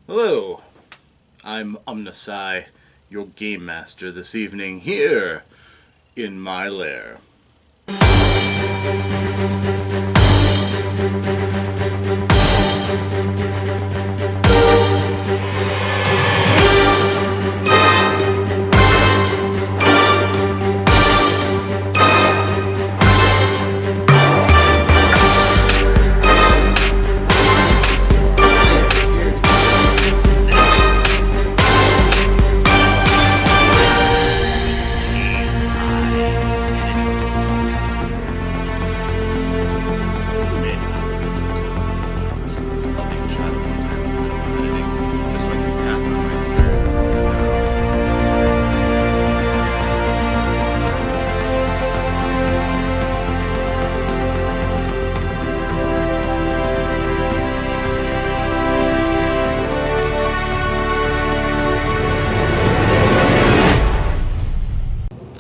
Hello, I'm OmnusI, your game master this evening here in my lair.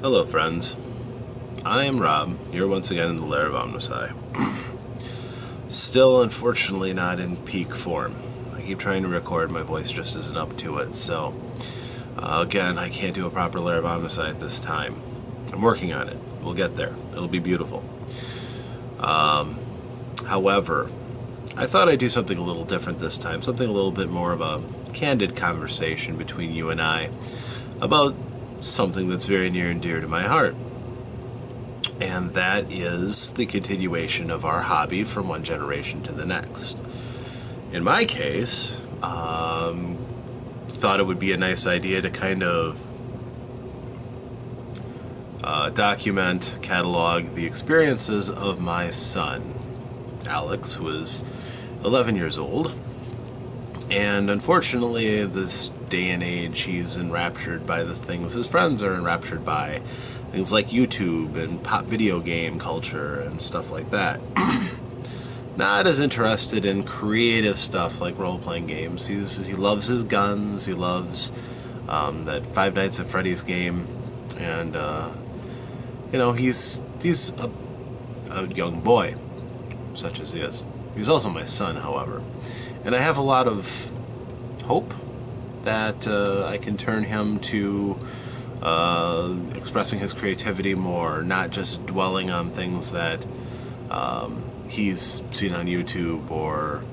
Hello friends, I am Rob, here once again in the lair of OmnusI. Still unfortunately not in peak form. I keep trying to record, my voice just isn't up to it, so again, I can't do a proper lair of OmnusI at this time. I'm working on it, we'll get there, it'll be beautiful. However, I thought I'd do something a little different this time, something a little bit more of a candid conversation between you and I about something that's very near and dear to my heart, and that is the continuation of our hobby from one generation to the next. In my case, thought it would be a nice idea to kind of document, catalog the experiences of my son, Alex, who is 11 years old, and unfortunately this day and age he's enraptured by the things his friends are enraptured by, things like YouTube and pop video game culture and stuff like that. Not as interested in creative stuff like role-playing games. He loves his guns, he loves that Five Nights at Freddy's game, and you know, he's a young boy, such as he is. He's also my son, however, and I have a lot of hope that I can turn him to expressing his creativity more, not just dwelling on things that he's seen on YouTube or,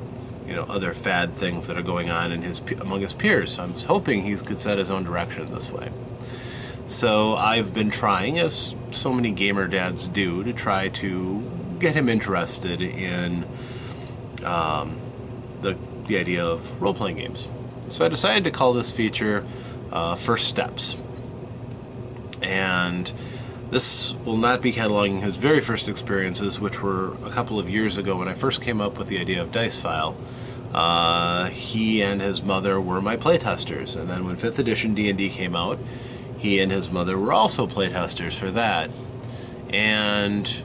you know, other fad things that are going on in among his peers. I was hoping he could set his own direction this way. So I've been trying, as so many gamer dads do, to try to get him interested in the idea of role-playing games. So I decided to call this feature First Steps. And this will not be cataloging his very first experiences, which were a couple of years ago when I first came up with the idea of Dice File. He and his mother were my playtesters, and then when 5th edition D&D came out, he and his mother were also playtesters for that. And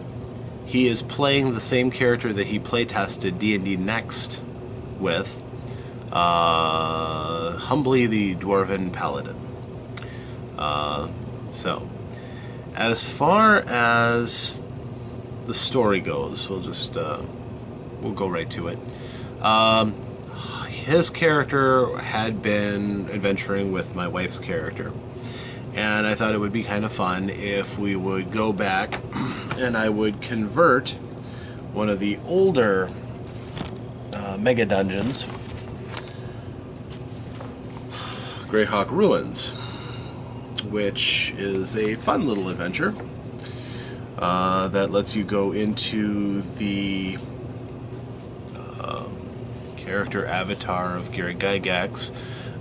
he is playing the same character that he playtested D&D Next with, Humblee the dwarven paladin. So, as far as the story goes, we'll go right to it. His character had been adventuring with my wife's character, and I thought it would be kind of fun if we would go back and I would convert one of the older mega dungeons, Greyhawk Ruins, which is a fun little adventure that lets you go into the character avatar of Gary Gygax,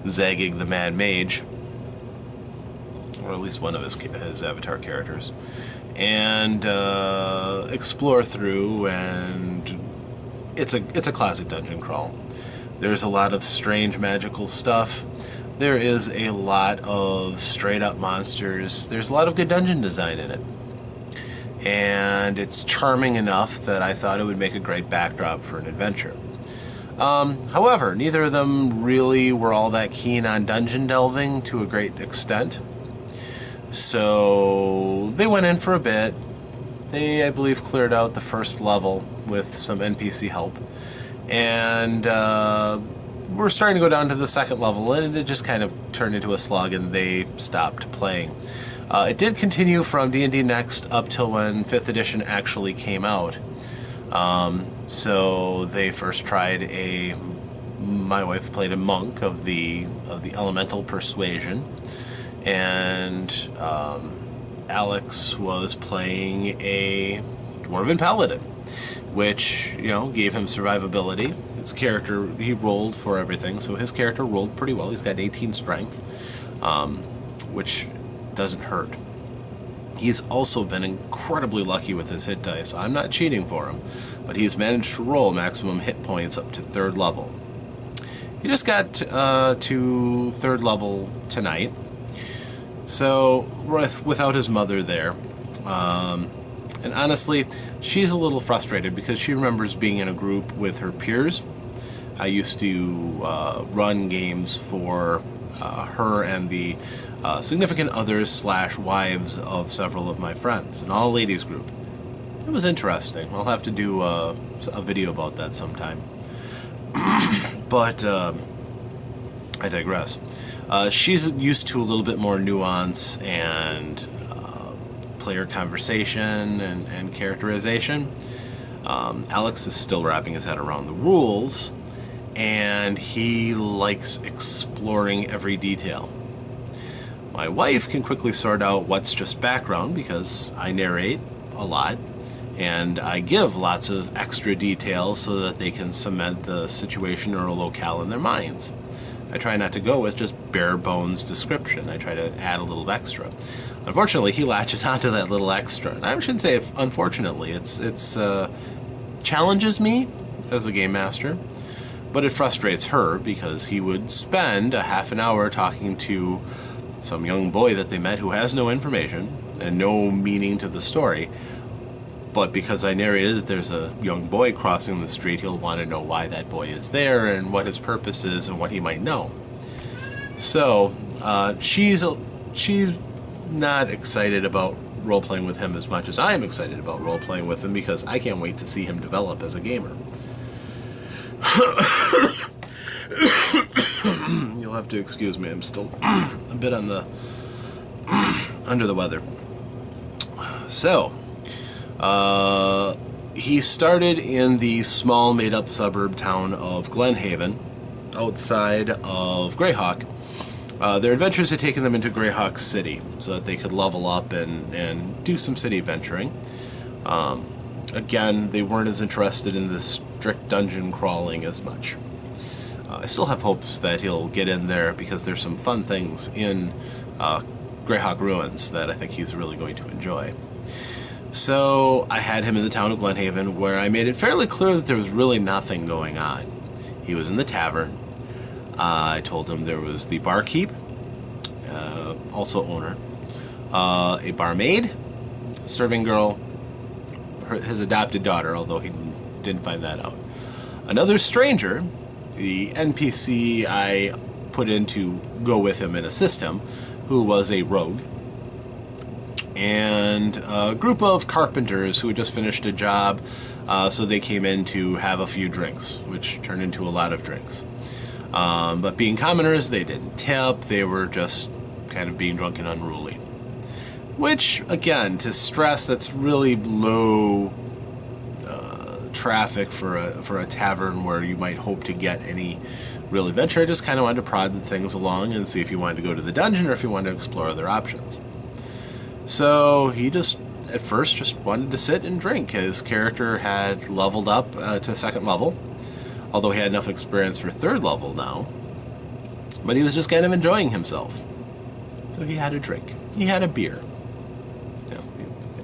Zagig the Mad Mage, or at least one of his avatar characters, and explore through, and it's a classic dungeon crawl. There's a lot of strange magical stuff. There is a lot of straight-up monsters. There's a lot of good dungeon design in it. And it's charming enough that I thought it would make a great backdrop for an adventure. However, neither of them really were all that keen on dungeon delving to a great extent. So they went in for a bit. They, I believe, cleared out the first level with some NPC help. And we're starting to go down to the second level, and it just kind of turned into a slug, and they stopped playing. It did continue from D&D Next up till when 5th edition actually came out. So they first tried my wife played a monk of the elemental persuasion, and Alex was playing a dwarven paladin, which, you know, gave him survivability. His character, he rolled for everything, so his character rolled pretty well. He's got 18 strength, which doesn't hurt. He's also been incredibly lucky with his hit dice. I'm not cheating for him, but he's managed to roll maximum hit points up to 3rd level. He just got to 3rd level tonight, so without his mother there. And honestly, she's a little frustrated because she remembers being in a group with her peers. I used to run games for her and the significant others / wives of several of my friends, an all-ladies group. It was interesting. I'll have to do a video about that sometime. But I digress. She's used to a little bit more nuance and player conversation and characterization. Alex is still wrapping his head around the rules, and he likes exploring every detail. My wife can quickly sort out what's just background because I narrate a lot, and I give lots of extra details so that they can cement the situation or a locale in their minds. I try not to go with just bare bones description. I try to add a little extra. Unfortunately, he latches onto that little extra. And I shouldn't say unfortunately. It's challenges me as a game master, but it frustrates her because he would spend a half an hour talking to some young boy that they met who has no information and no meaning to the story. But because I narrated that there's a young boy crossing the street, he'll want to know why that boy is there and what his purpose is and what he might know. So she's not excited about role-playing with him as much as I am excited about role-playing with him because I can't wait to see him develop as a gamer. You'll have to excuse me, I'm still a bit on the under the weather. So, he started in the small made-up suburb town of Glenhaven, outside of Greyhawk. Their adventures had taken them into Greyhawk City, so that they could level up and do some city venturing. Again, they weren't as interested in the strict dungeon crawling as much. I still have hopes that he'll get in there because there's some fun things in Greyhawk Ruins that I think he's really going to enjoy. So I had him in the town of Glenhaven, where I made it fairly clear that there was really nothing going on. He was in the tavern. I told him there was the barkeep, also owner, a barmaid, serving girl, his adopted daughter, although he didn't find that out. Another stranger, the NPC I put in to go with him and assist him, who was a rogue, and a group of carpenters who had just finished a job, so they came in to have a few drinks, which turned into a lot of drinks. But being commoners, they didn't tip, they were just kind of being drunk and unruly. Which, again, to stress, that's really low traffic for a tavern where you might hope to get any real adventure. I just kind of wanted to prod things along and see if you wanted to go to the dungeon or if you wanted to explore other options. So he just, at first, just wanted to sit and drink. His character had leveled up to 2nd level, although he had enough experience for 3rd level now. But he was just kind of enjoying himself. So he had a drink. He had a beer. You know,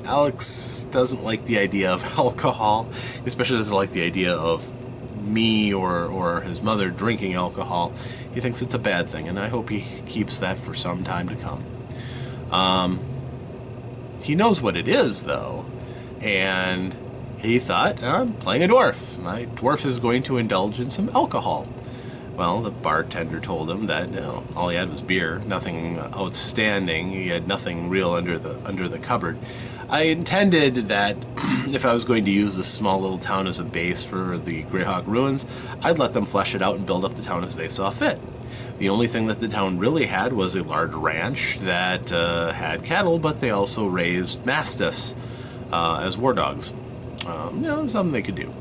Alex doesn't like the idea of alcohol, especially doesn't like the idea of me or his mother drinking alcohol. He thinks it's a bad thing, and I hope he keeps that for some time to come. He knows what it is, though, and he thought, I'm playing a dwarf. My dwarf is going to indulge in some alcohol. Well, the bartender told him that, you know, all he had was beer, nothing outstanding. He had nothing real under the cupboard. I intended that if I was going to use this small little town as a base for the Greyhawk Ruins, I'd let them flesh it out and build up the town as they saw fit. The only thing that the town really had was a large ranch that had cattle, but they also raised mastiffs as war dogs. Something they could do.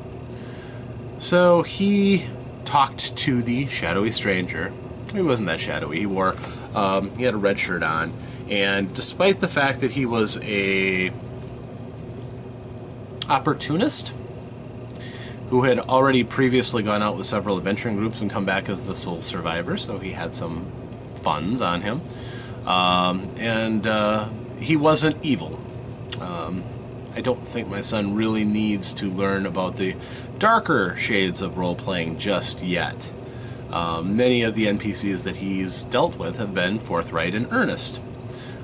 So he talked to the shadowy stranger. He wasn't that shadowy. He had a red shirt on, and despite the fact that he was a opportunist who had already previously gone out with several adventuring groups and come back as the sole survivor, so he had some funds on him, and he wasn't evil. I don't think my son really needs to learn about the darker shades of role-playing just yet. Many of the NPCs that he's dealt with have been forthright and earnest,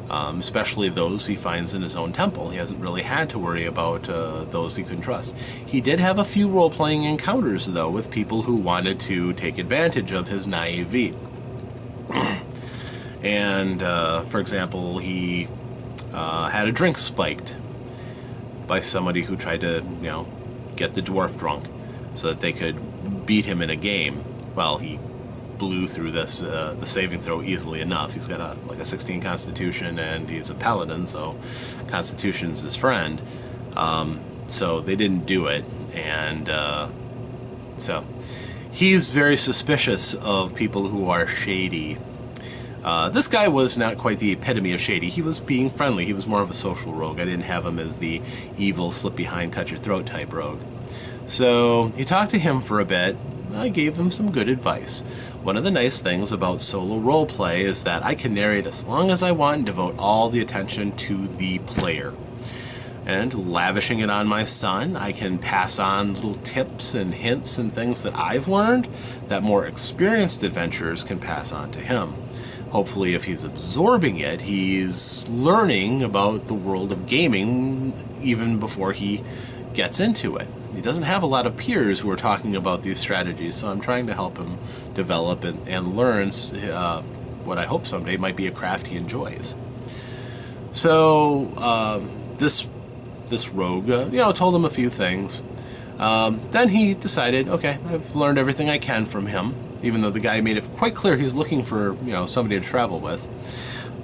especially those he finds in his own temple. He hasn't really had to worry about those he couldn't trust. He did have a few role-playing encounters, though, with people who wanted to take advantage of his naivete. And, for example, he had a drink spiked by somebody who tried to, get the dwarf drunk so that they could beat him in a game. Well, he blew through this the saving throw easily enough. He's got a 16 Constitution, and he's a paladin, so Constitution's his friend. So they didn't do it, and so he's very suspicious of people who are shady. This guy was not quite the epitome of shady. He was being friendly. He was more of a social rogue. I didn't have him as the evil, slip behind, cut your throat type rogue. So he talked to him for a bit. I gave him some good advice. One of the nice things about solo roleplay is that I can narrate as long as I want and devote all the attention to the player. And lavishing it on my son, I can pass on little tips and hints and things that I've learned that more experienced adventurers can pass on to him. Hopefully, if he's absorbing it, he's learning about the world of gaming even before he gets into it. He doesn't have a lot of peers who are talking about these strategies, so I'm trying to help him develop and learn what I hope someday might be a craft he enjoys. So this rogue, told him a few things. Then he decided, okay, I've learned everything I can from him, even though the guy made it quite clear he's looking for, somebody to travel with.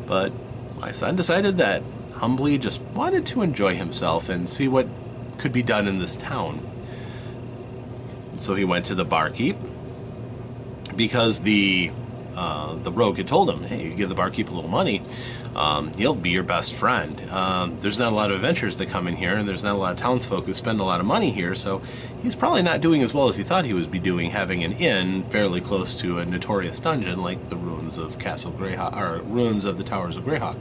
But my son decided that Humblee just wanted to enjoy himself and see what could be done in this town. So he went to the barkeep because the rogue had told him, hey, you give the barkeep a little money, he'll be your best friend. There's not a lot of adventurers that come in here, and there's not a lot of townsfolk who spend a lot of money here, so he's probably not doing as well as he thought he would be doing, having an inn fairly close to a notorious dungeon like the ruins of Castle Greyhawk, or ruins of the Towers of Greyhawk.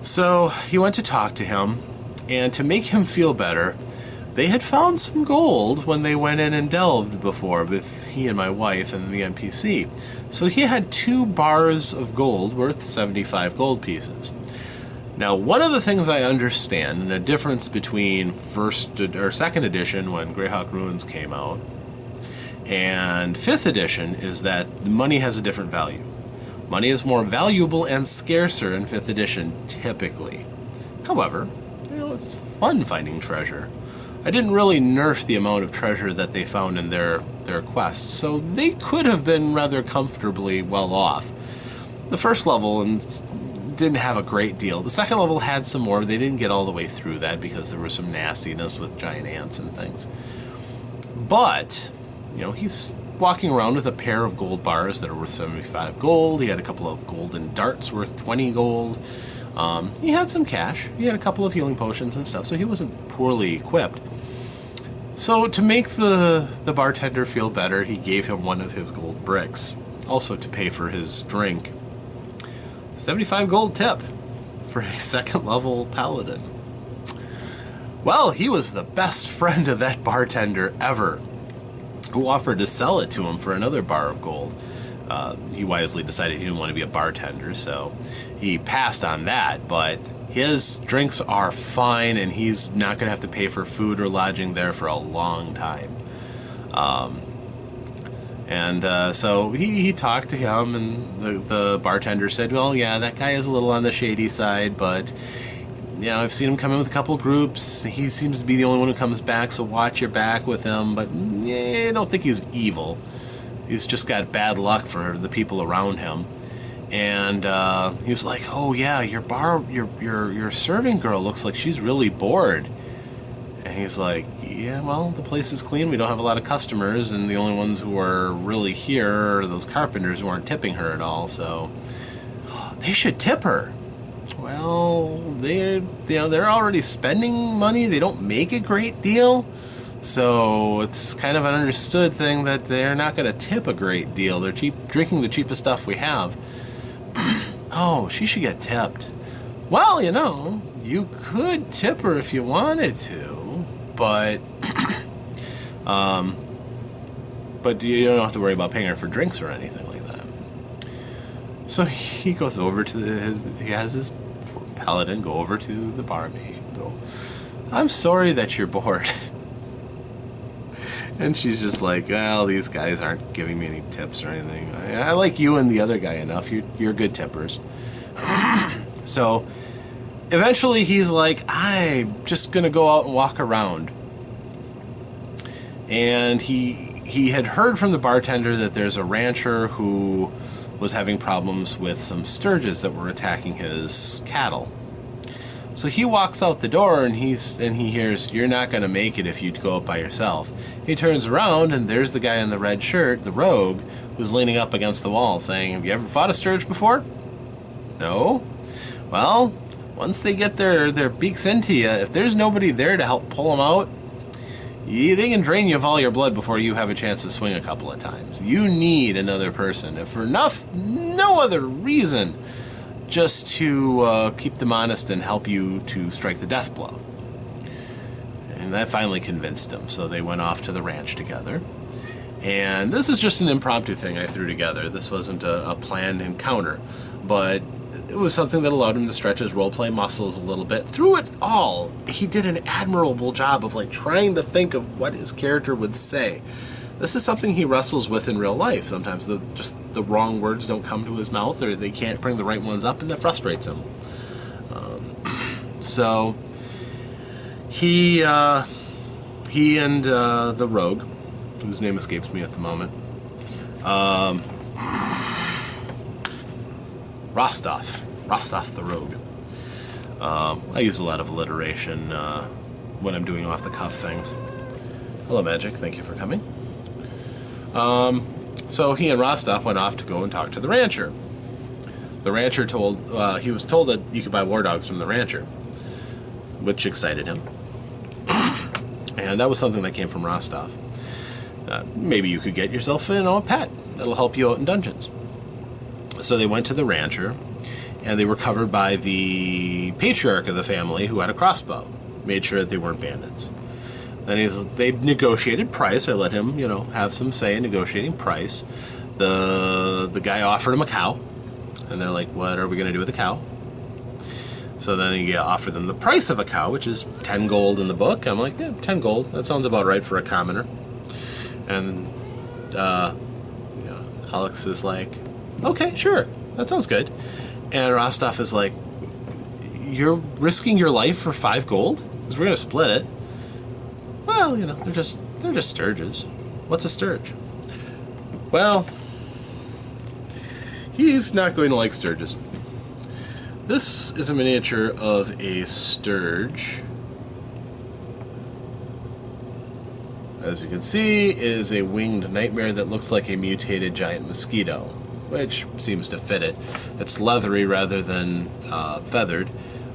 So he went to talk to him, and to make him feel better, they had found some gold when they went in and delved before with he and my wife and the NPC. So he had 2 bars of gold worth 75 gold pieces. Now, one of the things I understand, and a difference between second edition when Greyhawk Ruins came out and 5th edition, is that money has a different value. Money is more valuable and scarcer in 5th edition, typically. However, it's fun finding treasure. I didn't really nerf the amount of treasure that they found in their quests, so they could have been rather comfortably well off. The first level didn't have a great deal. The second level had some more. They didn't get all the way through that because there was some nastiness with giant ants and things. But, he's walking around with a pair of gold bars that are worth 75 gold. He had a couple of golden darts worth 20 gold. He had some cash. He had a couple of healing potions and stuff, so he wasn't poorly equipped. So to make the bartender feel better, he gave him one of his gold bricks, also to pay for his drink. 75 gold tip for a second level paladin. Well, he was the best friend of that bartender ever, who offered to sell it to him for another bar of gold. He wisely decided he didn't want to be a bartender, so he passed on that, but his drinks are fine, and he's not going to have to pay for food or lodging there for a long time. So he talked to him, and the bartender said, well, yeah, that guy is a little on the shady side, but You know, I've seen him come in with a couple groups. He seems to be the only one who comes back, so watch your back with him. But yeah, I don't think he's evil. He's just got bad luck for the people around him. And he was like, "Oh yeah, your serving girl looks like she's really bored." And he's like, "Yeah, well, the place is clean. We don't have a lot of customers, and the only ones who are really here are those carpenters who aren't tipping her at all. So they should tip her." Well, they're already spending money. They don't make a great deal, so it's kind of an understood thing that they're not going to tip a great deal. They're drinking the cheapest stuff we have. Oh, she should get tipped. Well, you know, you could tip her if you wanted to, but you don't have to worry about paying her for drinks or anything like that. So he goes over to he has his paladin go over to the barmaid and go, "I'm sorry that you're bored." And she's just like, "Well, these guys aren't giving me any tips or anything. I like you and the other guy enough. You're good tippers." So eventually he's like, "I'm just going to go out and walk around." And he had heard from the bartender that there's a rancher who was having problems with some sturges that were attacking his cattle. So he walks out the door and he hears, "You're not going to make it if you go up by yourself." He turns around and there's the guy in the red shirt, the rogue, who's leaning up against the wall saying, "Have you ever fought a sturge before?" "No." "Well, once they get their beaks into you, if there's nobody there to help pull them out, they can drain you of all your blood before you have a chance to swing a couple of times. You need another person, if for no other reason, just to keep them honest and help you to strike the death blow." And that finally convinced him, so they went off to the ranch together. And this is just an impromptu thing I threw together. This wasn't a planned encounter, but it was something that allowed him to stretch his role-play muscles a little bit. Through it all, he did an admirable job of trying to think of what his character would say. This is something he wrestles with in real life. Sometimes just the wrong words don't come to his mouth, or they can't bring the right ones up, and that frustrates him. So he and the rogue, whose name escapes me at the moment, Rostov the rogue. I use a lot of alliteration when I'm doing off-the-cuff things. Hello, Magic. Thank you for coming. So he and Rostov went off to go and talk to the rancher. The rancher he was told that you could buy war dogs from the rancher, which excited him. And that was something that came from Rostov. Maybe you could get yourself a pet that'll help you out in dungeons. So they went to the rancher, and they were covered by the patriarch of the family, who had a crossbow. Made sure that they weren't bandits. Then they negotiated price. I let him, have some say in negotiating price. The guy offered him a cow, and they're like, "What are we going to do with the cow?" So then he offered them the price of a cow, which is 10 gold in the book. I'm like, "Yeah, 10 gold. That sounds about right for a commoner." And Alex is like, "Okay, sure, that sounds good." And Rostov is like, "You're risking your life for 5 gold? Because we're going to split it." "Well, they're just sturges." "What's a sturge?" Well, he's not going to like sturges. This is a miniature of a sturge. As you can see, it is a winged nightmare that looks like a mutated giant mosquito, which seems to fit it. It's leathery rather than feathered,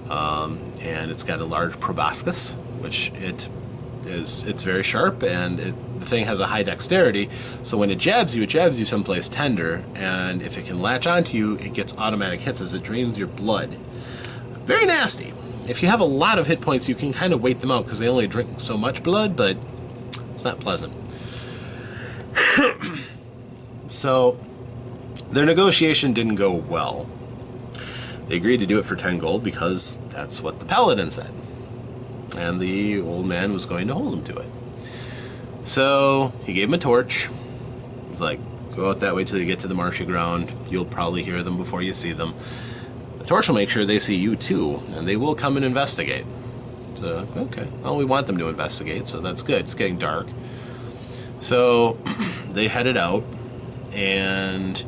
and it's got a large proboscis, which it's very sharp, and the thing has a high dexterity, so when it jabs you someplace tender, and if it can latch onto you, it gets automatic hits as it drains your blood. Very nasty. If you have a lot of hit points, you can kind of wait them out, because they only drink so much blood, but it's not pleasant. So their negotiation didn't go well. They agreed to do it for 10 gold because that's what the paladin said. And the old man was going to hold him to it. So he gave him a torch. He's like, "Go out that way till you get to the marshy ground. You'll probably hear them before you see them. torch will make sure they see you too, and they will come and investigate. So, okay, well, we want them to investigate, so that's good. It's getting dark. So they headed out, and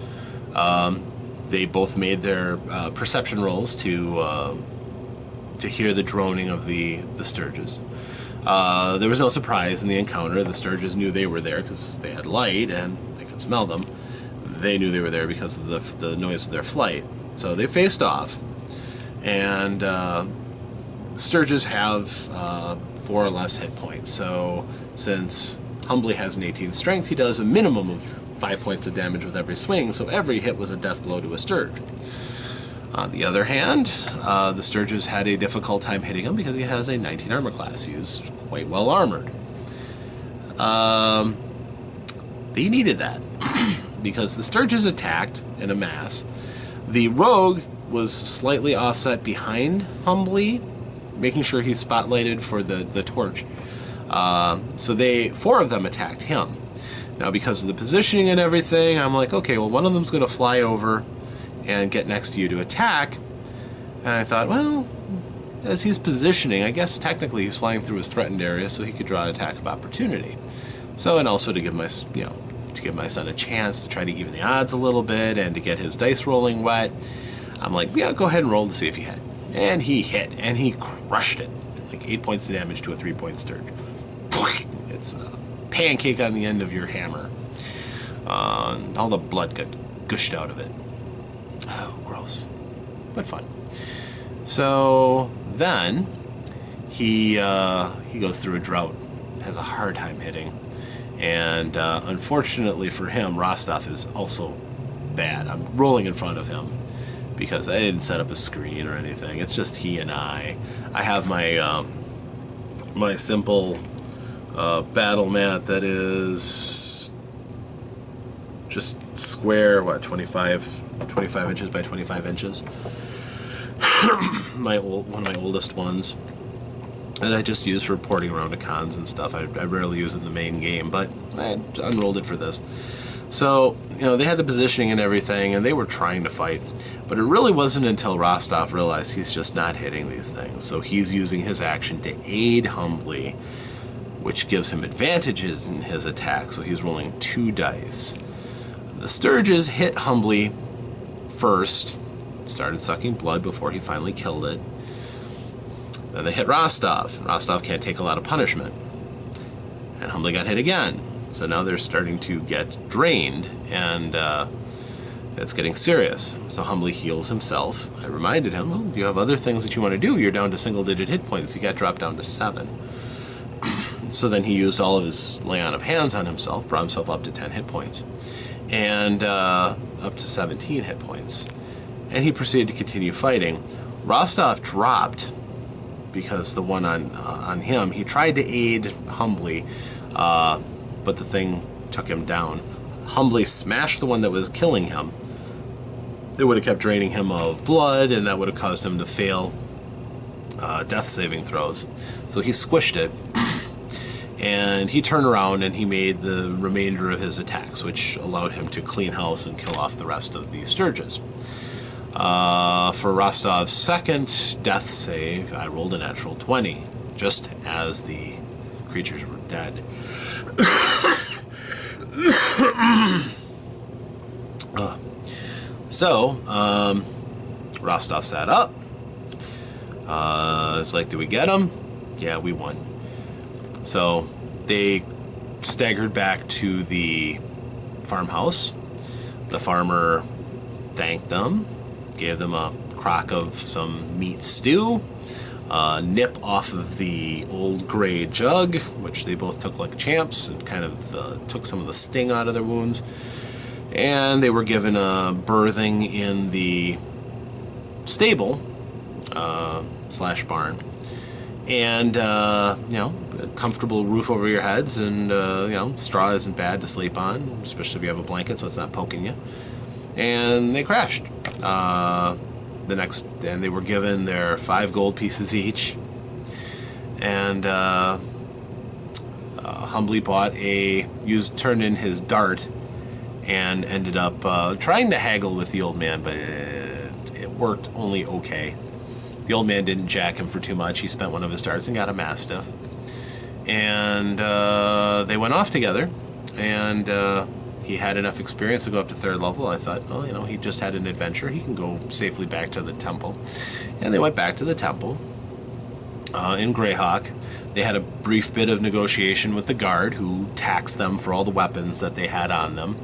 they both made their perception rolls to hear the droning of the Sturges. There was no surprise in the encounter. The Sturges knew they were there because they had light and they could smell them. They knew they were there because of the noise of their flight. So they faced off, and the Sturges have 4 or less hit points. So since Humblee has an 18 strength, he does a minimum of 5 points of damage with every swing, so every hit was a death blow to a Sturge. On the other hand, the Sturges had a difficult time hitting him because he has a 19 armor class. He is quite well armored. They needed that because the Sturges attacked in a mass. The rogue was slightly offset behind Humblee, making sure he's spotlighted for the torch. So 4 of them attacked him. Now, because of the positioning and everything, I'm like, okay, well, one of them's going to fly over and get next to you to attack. And I thought, well, as he's positioning, I guess technically he's flying through his threatened area, so he could draw an attack of opportunity. So, and also to give my son a chance to try to even the odds a little bit and to get his dice rolling wet. I'm like, yeah, go ahead and roll to see if he hit. And he hit, and he crushed it. Like 8 points of damage to a 3-point Sturge. It's a pancake on the end of your hammer. All the blood got gushed out of it. Oh, gross. But fun. So then he goes through a drought, has a hard time hitting, and unfortunately for him, Rostov is also bad. I'm rolling in front of him because I didn't set up a screen or anything. It's just he and I. I have my my simple battle mat that is just square, what, 25 inches by 25 inches. One of my oldest ones that I just use for porting around to cons and stuff. I rarely use it in the main game, but I unrolled it for this. So, they had the positioning and everything, and they were trying to fight. But it really wasn't until Rostov realized he's just not hitting these things. So he's using his action to aid Humblee, which gives him advantages in his attack. So he's rolling 2 dice. The Sturges hit Humblee first, started sucking blood before he finally killed it. Then they hit Rostov. Rostov can't take a lot of punishment. And Humblee got hit again. So now they're starting to get drained, and it's getting serious. So Humblee heals himself. I reminded him, well, do you have other things that you want to do? You're down to single-digit hit points. He got dropped down to 7. So then he used all of his lay on of hands on himself, brought himself up to 10 hit points, and up to 17 hit points. And he proceeded to continue fighting. Rostov dropped because the one on him, he tried to aid Humblee, but the thing took him down. Humblee smashed the one that was killing him. It would have kept draining him of blood, and that would have caused him to fail death saving throws. So he squished it, and he turned around and he made the remainder of his attacks, which allowed him to clean house and kill off the rest of the Sturges. For Rostov's second death save, I rolled a natural 20, just as the creatures were dead. So, Rostov sat up. It's like, do we get him? Yeah, we won. So they staggered back to the farmhouse. The farmer thanked them, gave them a crock of some meat stew, nip off of the old gray jug, which they both took like champs and kind of took some of the sting out of their wounds. And they were given a berthing in the stable slash barn, and a comfortable roof over your heads, and straw isn't bad to sleep on, especially if you have a blanket so it's not poking you. And they crashed. And they were given their 5 gold pieces each, and Humblee turned in his dart and ended up trying to haggle with the old man, but it worked only okay. The old man didn't jack him for too much. He spent one of his darts and got a Mastiff. And they went off together, and he had enough experience to go up to 3rd level. I thought, oh, you know, he just had an adventure. He can go safely back to the temple. And they went back to the temple in Greyhawk. They had a brief bit of negotiation with the guard, who taxed them for all the weapons that they had on them.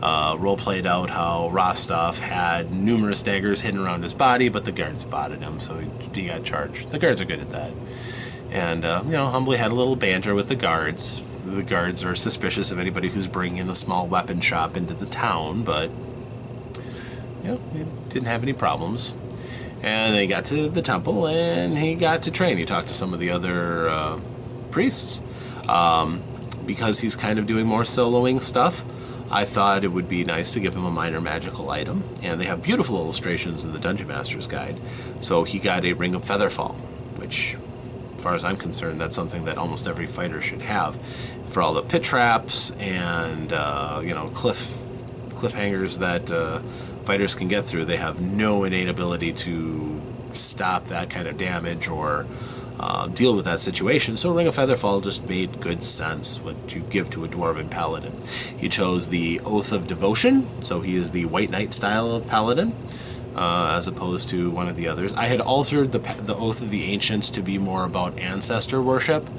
Role played out how Rostov had numerous daggers hidden around his body, but the guard spotted him, so he got charged. The guards are good at that. And, you know, Humblee had a little banter with the guards. The guards are suspicious of anybody who's bringing a small weapon shop into the town, but, you know, he didn't have any problems. And they got to the temple, and he got to train. He talked to some of the other priests. Because he's kind of doing more soloing stuff, I thought it would be nice to give him a minor magical item. And they have beautiful illustrations in the Dungeon Master's Guide. So he got a Ring of Featherfall, which, as far as I'm concerned, that's something that almost every fighter should have. For all the pit traps and, you know, cliffhangers that fighters can get through, they have no innate ability to stop that kind of damage or deal with that situation. So Ring of Featherfall just made good sense, what you give to a Dwarven Paladin. He chose the Oath of Devotion, so he is the White Knight style of Paladin, as opposed to one of the others. I had altered the Oath of the Ancients to be more about ancestor worship,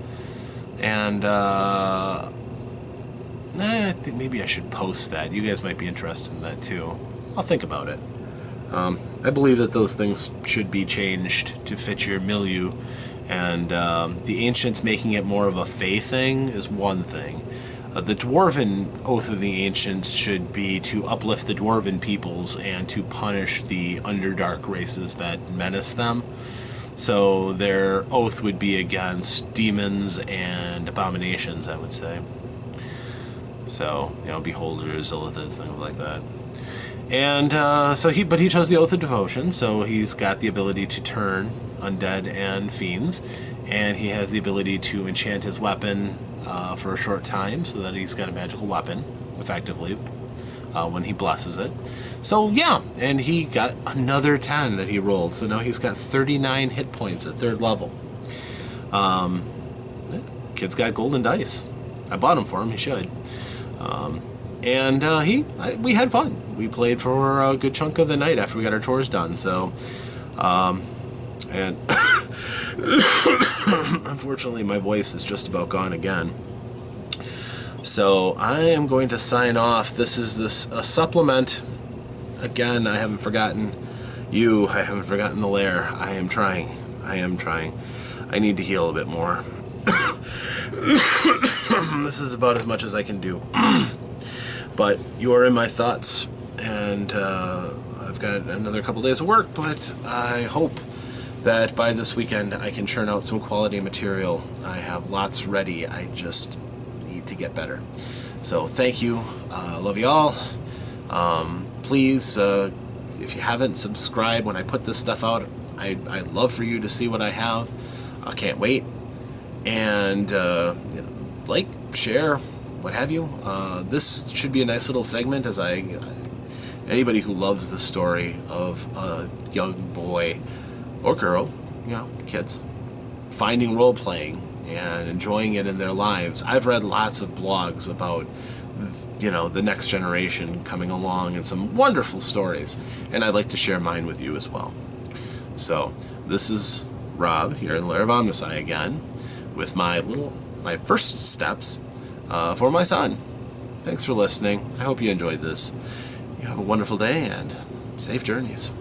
and I think maybe I should post that. You guys might be interested in that too. I'll think about it. I believe that those things should be changed to fit your milieu, and the Ancients making it more of a faith thing is one thing. The Dwarven Oath of the Ancients should be to uplift the Dwarven peoples and to punish the Underdark races that menace them. So their oath would be against demons and abominations, I would say. So, you know, beholders, illithids, things like that. And but he chose the Oath of Devotion, so he's got the ability to turn undead and fiends, and he has the ability to enchant his weapon for a short time, so that he's got a magical weapon, effectively, when he blesses it. So yeah, and he got another 10 that he rolled, so now he's got 39 hit points at 3rd level. Kid's got golden dice. I bought him for him, he should. We had fun. We played for a good chunk of the night after we got our chores done, so, and unfortunately my voice is just about gone again. So I am going to sign off. This is a supplement. Again, I haven't forgotten you. I haven't forgotten the lair. I am trying. I need to heal a bit more. This is about as much as I can do. But you are in my thoughts, and I've got another couple days of work, but I hope that by this weekend I can churn out some quality material. I have lots ready. I just need to get better. So thank you. Love you all. Please, if you haven't, subscribe when I put this stuff out. I'd love for you to see what I have. I can't wait. And you know, like, share, what have you. This should be a nice little segment, as anybody who loves the story of a young boy or girl, you know, kids, finding role-playing and enjoying it in their lives. I've read lots of blogs about, you know, the next generation coming along and some wonderful stories, and I'd like to share mine with you as well. So this is Rob here in the Lair of OmnusI again, with my first steps for my son. Thanks for listening. I hope you enjoyed this. You have a wonderful day and safe journeys.